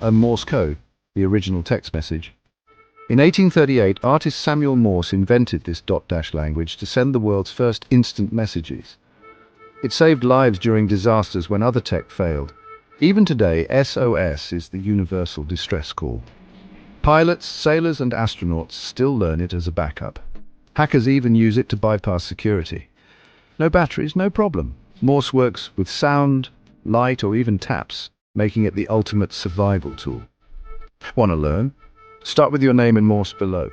Morse code, the original text message. In 1838, artist Samuel Morse invented this dot-dash language to send the world's first instant messages. It saved lives during disasters when other tech failed. Even today, SOS is the universal distress call. Pilots, sailors, and astronauts still learn it as a backup. Hackers even use it to bypass security. No batteries, no problem. Morse works with sound, light, or even taps, making it the ultimate survival tool. Want to learn? Start with your name in Morse below.